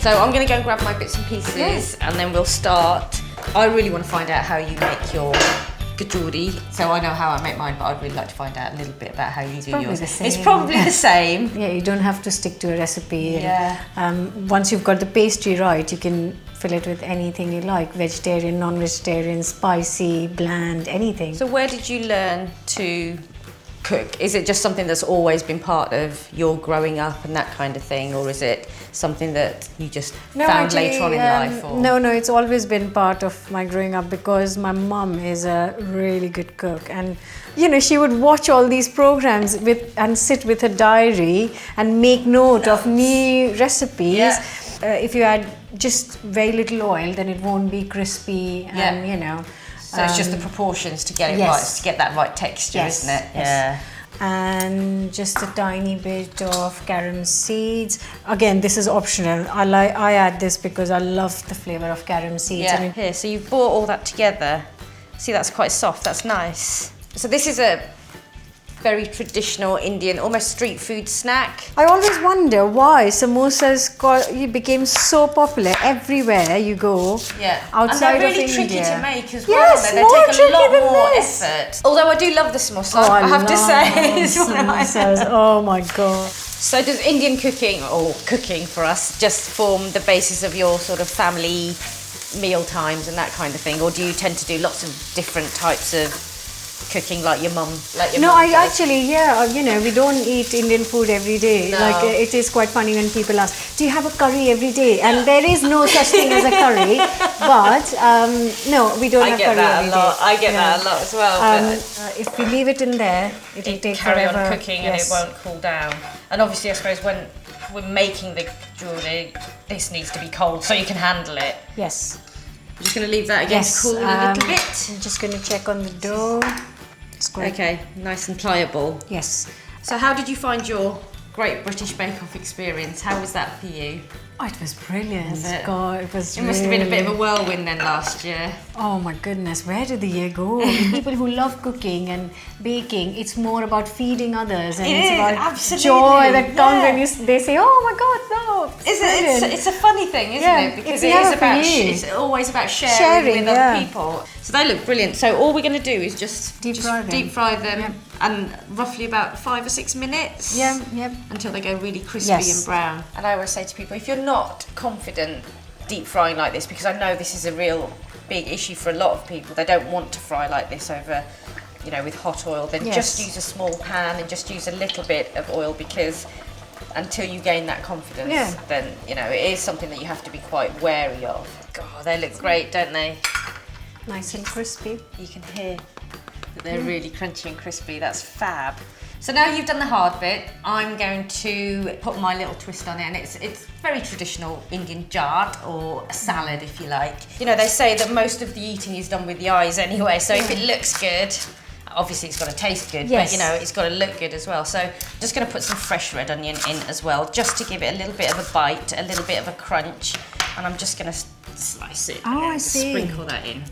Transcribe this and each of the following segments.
So I'm going to go and grab my bits and pieces and then we'll start. I really want to find out how you make your kachori. So I know how I make mine, but I'd really like to find out a little bit about how you do yours. It's probably the same. Yeah, you don't have to stick to a recipe. Yeah. And, once you've got the pastry right, you can fill it with anything you like. Vegetarian, non-vegetarian, spicy, bland, anything. So where did you learn to cook? Is it just something that's always been part of your growing up and that kind of thing, or is it something that you just found later on in life? Or? No, it's always been part of my growing up because my mum is a really good cook, and you know, she would watch all these programs and sit with her diary and make note of new recipes. Yeah. If you add just very little oil, then it won't be crispy, and you know. So it's just the proportions to get it right, to get that right texture, isn't it? Yes. Yeah. And just a tiny bit of carom seeds. Again, this is optional. I add this because I love the flavour of carom seeds. Yeah. Here, so you've brought all that together. See, that's quite soft. That's nice. So this is a very traditional Indian, almost street food snack. I always wonder why samosas became so popular everywhere you go. Yeah, outside and they're really of tricky India. to make as well. Yes, they more take a lot tricky than more this. effort. Although I do love the samosa, Oh, I have to say. love samosas. Oh my god. So does Indian cooking, or cooking for us, just form the basis of your sort of family meal times and that kind of thing, or do you tend to do lots of different types of cooking like your mum? Actually, you know, we don't eat Indian food every day. No. Like it is quite funny when people ask, do you have a curry every day? And there is no such thing as a curry. But no, we don't have curry every day. I get that a lot as well. If we leave it in there, it'll take carry forever. on cooking and it won't cool down. And obviously, I suppose when we're making the kachori, this needs to be cold so you can handle it. Yes. I'm just going to leave that again to cool a little bit. I'm just going to check on the dough. It's great. Okay, nice and pliable. Yes. So how did you find your Great British Bake Off experience? How was that for you? Oh, it was brilliant. Was it? God, it was. It must have been a bit of a whirlwind then last year. Oh my goodness, where did the year go? People who love cooking and baking, it's more about feeding others, and it's about joy that comes when they say, "Oh my God, no!" It's a funny thing, isn't it? Because it's always about sharing with other people. So they look brilliant. So all we're going to do is just deep fry them, and roughly about 5 or 6 minutes. Yeah. Until they go really crispy and brown. And I always say to people, if you're not confident deep frying like this, because I know this is a real big issue for a lot of people, they don't want to fry like this over, you know, with hot oil, then just use a small pan and just use a little bit of oil, because until you gain that confidence, then, you know, it is something that you have to be quite wary of. God, they look great, don't they? Nice and crispy. You can hear that they're really crunchy and crispy. That's fab. So now you've done the hard bit, I'm going to put my little twist on it, and it's very traditional Indian chaat, or a salad if you like. You know, they say that most of the eating is done with the eyes anyway, so if it looks good, obviously it's got to taste good, but you know, it's got to look good as well. So I'm just going to put some fresh red onion in as well, just to give it a little bit of a bite, a little bit of a crunch, and I'm just going to slice it. Oh, I see. Sprinkle that in.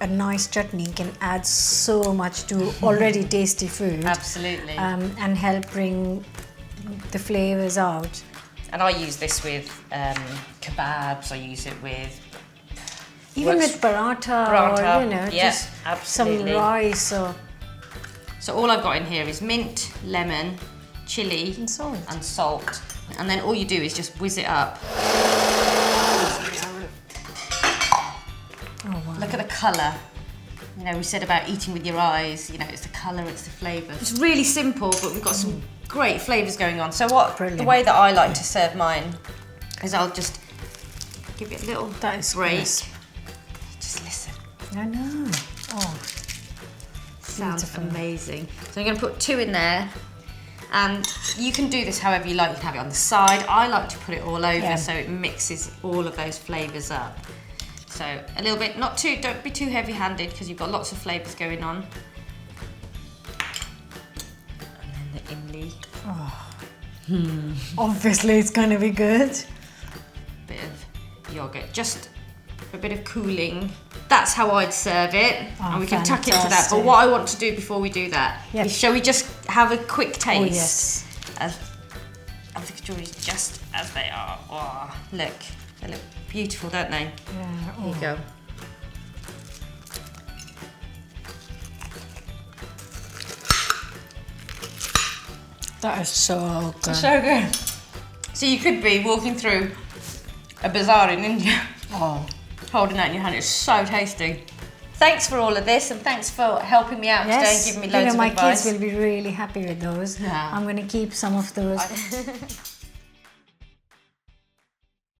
A nice chutney can add so much to already tasty food. Absolutely. And help bring the flavours out. And I use this with kebabs, I use it with... Even with paratha, or, you know, just some rice. Or... So all I've got in here is mint, lemon, chilli and salt. And then all you do is just whiz it up. Oh, wow. Look at the colour. You know, we said about eating with your eyes, you know, it's the colour, it's the flavour. It's really simple, but we've got some great flavours going on. So the way that I like to serve mine is I'll just give it a little break. Just listen. I know. Oh, sounds amazing. So I'm going to put 2 in there. And you can do this however you like. You can have it on the side. I like to put it all over so it mixes all of those flavours up. So a little bit, don't be too heavy-handed, because you've got lots of flavours going on. And then the imli. Oh. Obviously it's going to be good. Bit of yogurt, just a bit of cooling. That's how I'd serve it, and we can tuck into that. But what I want to do before we do that is, shall we just have a quick taste? Oh, yes. of the kachoris just as they are. Oh, look, they look beautiful, don't they? Yeah. Here you go. That is so good. So good. So you could be walking through a bazaar in India, holding that in your hand. It's so tasty. Thanks for all of this, and thanks for helping me out today and giving me loads of my advice. kids will be really happy with those. Yeah. I'm going to keep some of those.